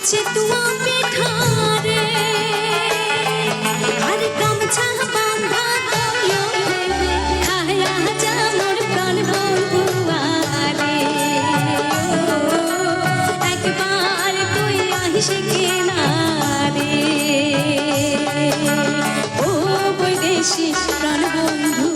चितुआ पे ठारे हर कम छह बांधा दलियो खाया जा मोर प्राण बंधुआ रे एक बार तुई आहिस किनारे ओ বৈদেশী প্রাণ বন্ধু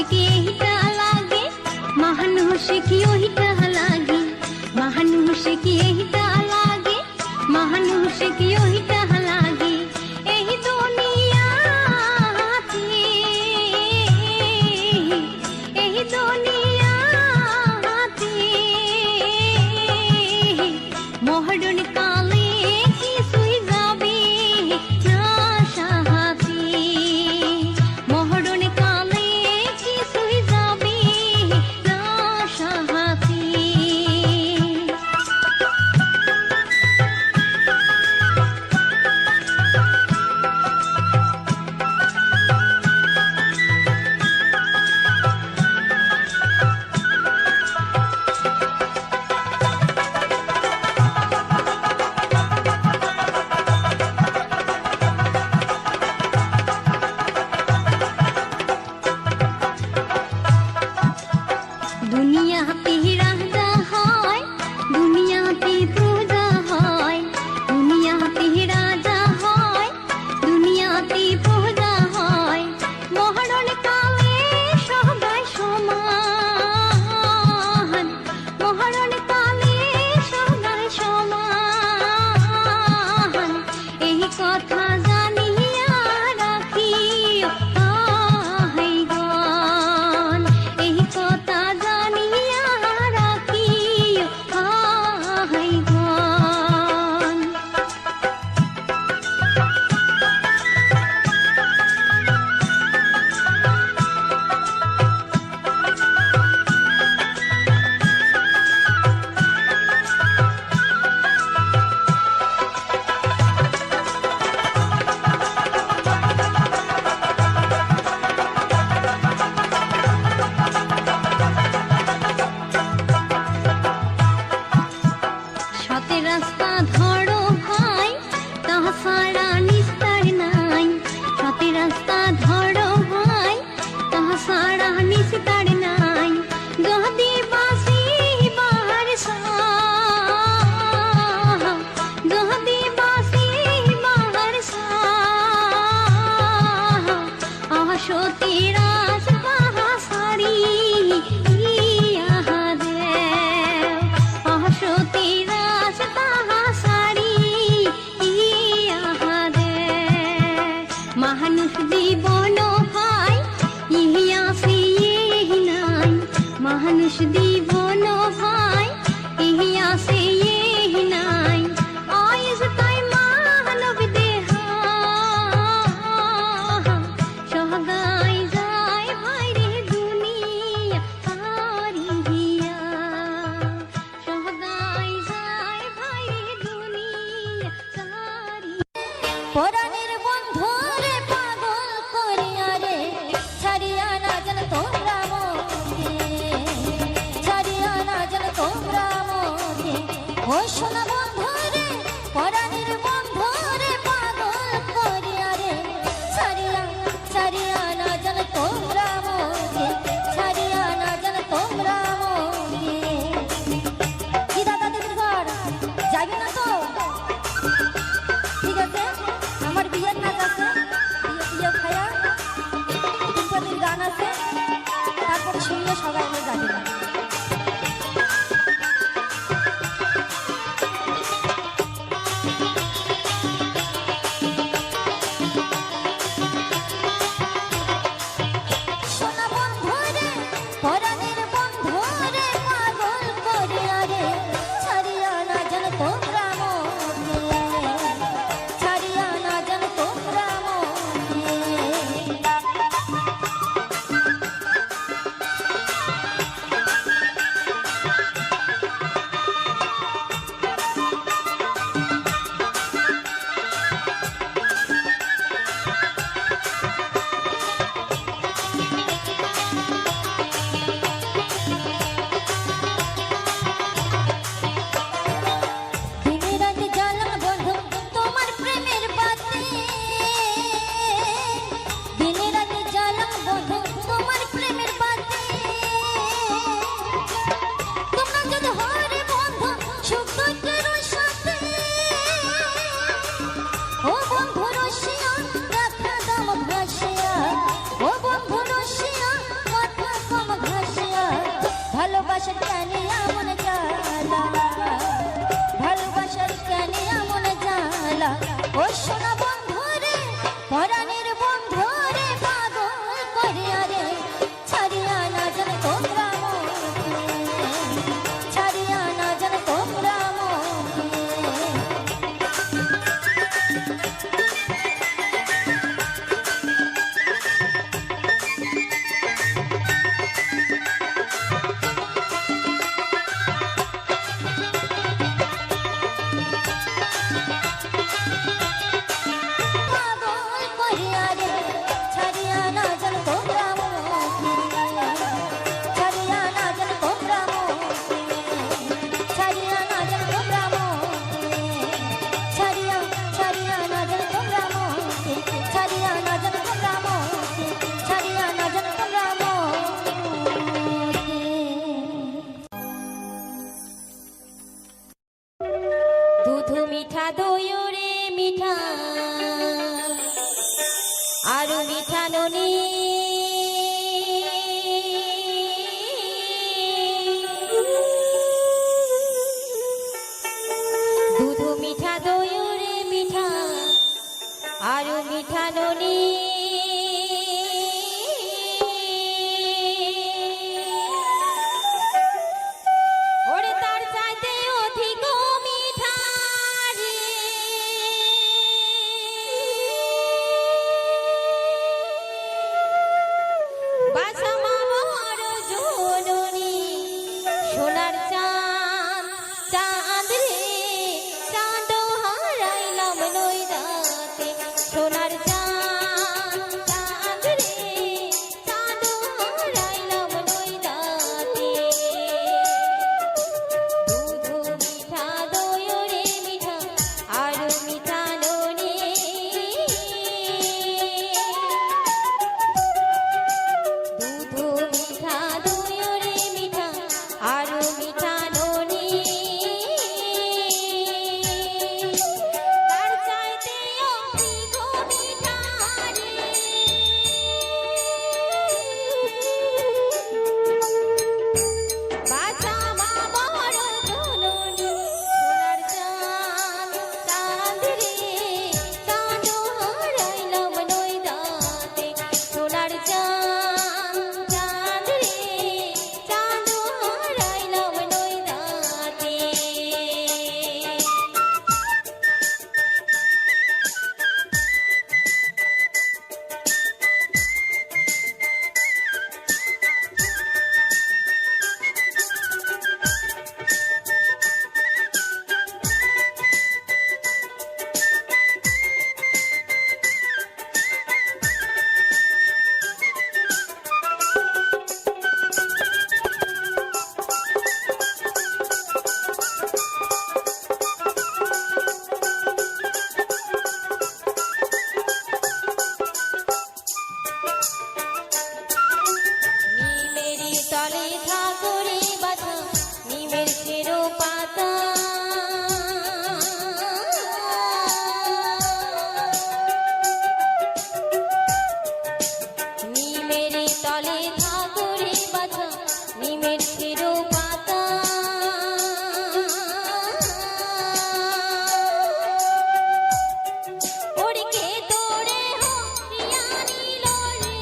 की हिता लागे महानुष की हिता लागे महानुष की हिता लागे महानुष की हिता लागे एही दुनिया थी एही दुनिया थी मोहडन काले की सुई जाबे ना शाहाती मोहडन काले की सुई जाबे ना शाहाती দুনিয়াতে রাজা হয় দুনিয়াতে প্রজা হয় দুনিয়াতে রাজা হয় দুনিয়াতে প্রজা হয় মরণ কালে সবাই সমান মরণ কালে সবাই সমান এই কথা জানিয়া রাখিও আহাই গণ এই কথা জানিয়া রাখিও আহাই গণ সতে রাস্তা ধরো ভাই তাহা ছাড়া নিস্তার নাই সতে রাস্তা ধরো ভাই তাহা ছাড়া নিস্তার নাই যদি বাঁচিবার চাও যদি বাঁচিবার চাও সতী রাস্তা সারি ইহা দেও সতী রাস্তা সারি ইহা দেও মানুষ জীবন ভাই ইহি আছে ইহি নাই মানুষ জীবন ভাই ইহি আছে ইহি নাই আইজ তাই মানব দেহ সহগাই যা ননি দুধ মিঠা দই রে মিঠা আরো মিঠা ননি ওরে তার চাইতে অধিক মিঠা রে বাসা মামার জননী সোনার চাঁদ চাঁদ রে চাঁদ হারাইলাম নই রাতে সোনার চাঁদ চাঁদ রে চাঁদ হারাইলাম নই রাতে দুধ মিঠা দই রে মিঠা আরো মিঠা ননি দুধ মিঠা দই রে মিঠা আরো মিঠা ননি তার চাইতে অধিক মিঠা রে বাছা মামার জননী সোনার চাঁদ চাঁদ রে চাঁদ হারাইলাম নই রাতে সোনার চাঁদ চাঁদ রে চাঁদ হারাইলাম নই রাতে নিমেরি তলে ঠাকুরে বাঁধা নিমের চেরো পাতা নিমেরি তলে ঠাকুরে বাঁধা নিমের চেরো পাতা ওরে কে তোরে হরিয়া নিল রে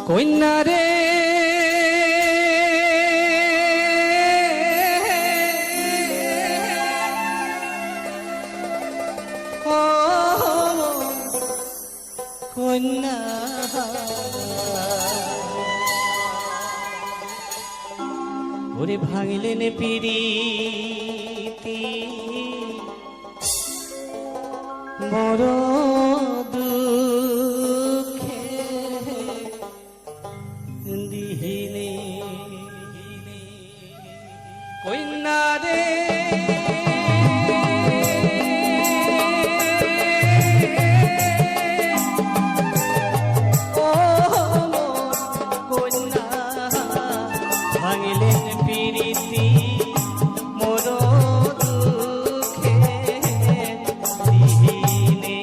কন্যা রে ও কন্যা ওরে ভাঙলেন পিরিতি মোর দুঃখে দিহিনে কন্যা রে ও কন্যা ভাঙলেন পিরিতি মোর দুঃখে দিহিনে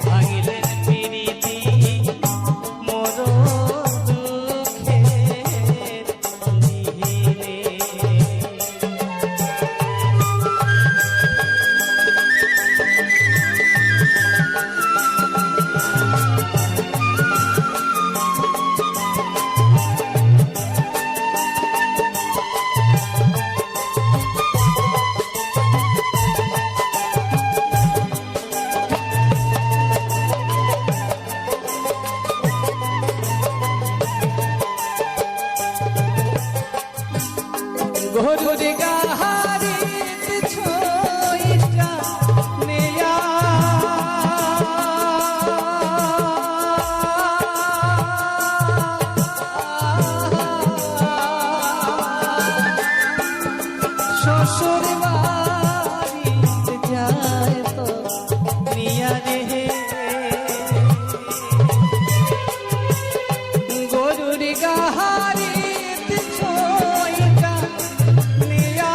ভাঙলেন পিরিতি মোর দুঃখে দিহিনে গরুর গাহারিত ছইটা নেয়া শ্বশুর বাড়িতে যায় তো নিয়া রে গরুর গাহারিত ছইটা নিয়া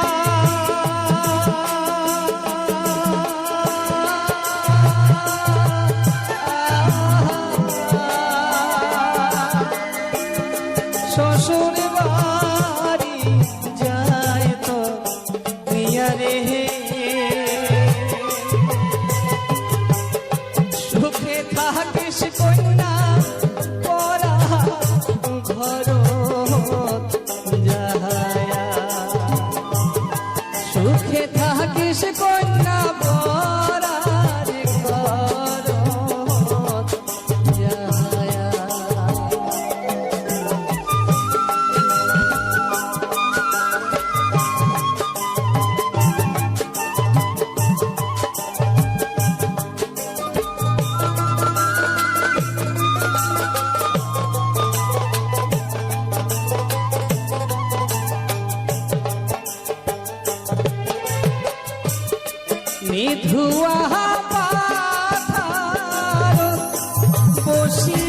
শ্বশুর বাড়ি যায় তো নিয়া রে সুখে থাকিস কন্যা পরা ঘর যাহায়া সুখে থাকিস কন্যা পরা ঘর যাহায়া নিধুয়া পাথার বসি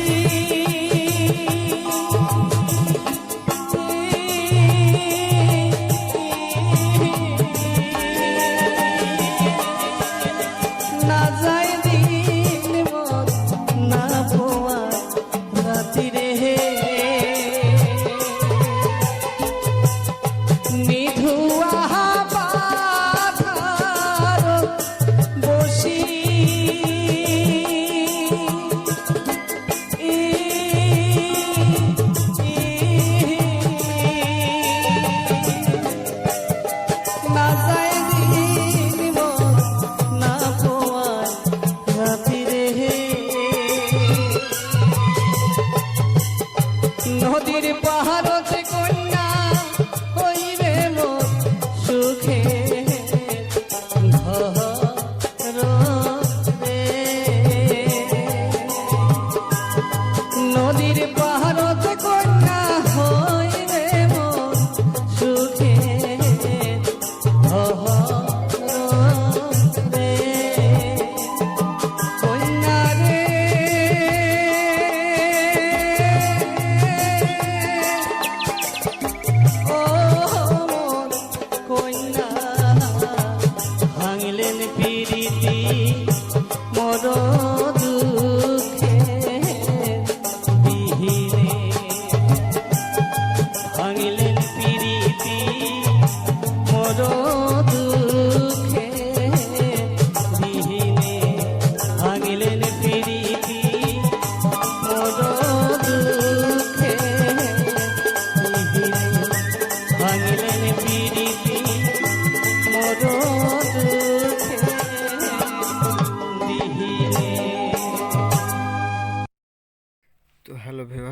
না যায় দিন মত না পোয়া রাতি রে নিধুয়া পাথার বসি না যায় দিন না পোয়ায় রাতি রে নদীর পাহাড়তে কন্যা হইবে মোর সুখে ঘর রে নদীর পাহাড়তে কন্যা হইবে মোর সুখে ঘর রে কন্যা রে ও মোর কন্যা ভাঙলেন পিরিতি মোর দুঃখে দিহিনে ভাঙলেন পিরিতি মোর দুঃখে দিহিনে ভাঙলেন পিরিতি মোর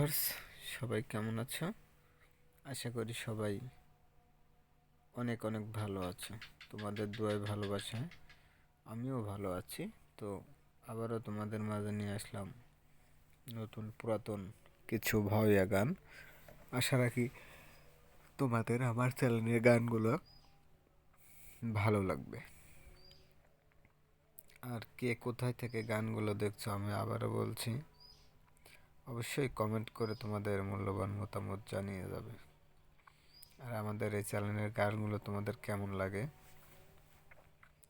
ভিউয়ার্স, সবাই কেমন আছো? আশা করি সবাই অনেক অনেক ভালো আছো। তোমাদের দোয়ায় ভালোবাসায় আমিও ভালো আছি। তো আবারও তোমাদের মাঝে নিয়ে আসলাম নতুন পুরাতন কিছু ভাওয়াইয়া গান। আশা রাখি তোমাদের আমার চ্যানেলের গানগুলো ভালো লাগবে। আর কে কোথায় থেকে গানগুলো দেখছো আমি আবারও বলছি, অবশ্যই কমেন্ট করে তোমাদের মূল্যবান মতামত জানিয়ে যাবে। আর আমাদের এই চ্যানেলের গানগুলো তোমাদের কেমন লাগে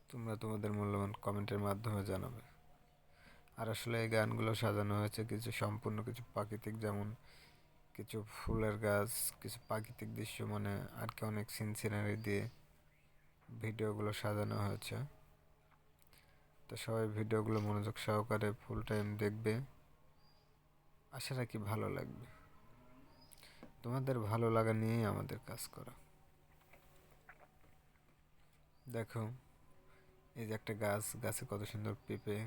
তোমরা তোমাদের মূল্যবান কমেন্টের মাধ্যমে জানাবে। আর আসলে এই গানগুলো সাজানো হয়েছে কিছু সম্পূর্ণ কিছু প্রাকৃতিক, যেমন কিছু ফুলের গাছ, কিছু প্রাকৃতিক দৃশ্য, মানে আর কি অনেক সিন সিনারি দিয়ে ভিডিওগুলো সাজানো হয়েছে। তো সবাই ভিডিওগুলো মনোযোগ সহকারে ফুল টাইম দেখবে, আশা রাখি ভালো লাগবে। তোমাদের ভালো লাগা নিয়েই আমাদের কাজ করা। দেখো, এই যে একটা গাছ, গাছে কত সুন্দর পেঁপে,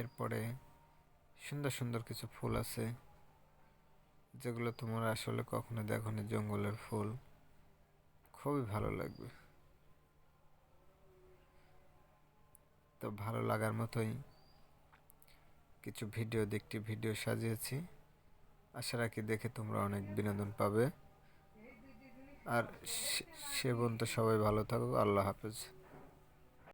এরপরে সুন্দর সুন্দর কিছু ফুল আছে যেগুলো তোমরা আসলে কখনো দেখোনি। জঙ্গলের ফুল, খুবই ভালো লাগবে। তো ভালো লাগার মতোই কিছু একটি ভিডিও সাজিয়েছি, আশা রাখি দেখে তোমরা অনেক বিনোদন পাবে। আর সে পর্যন্ত সবাই ভালো থাকো। আল্লাহ হাফেজ।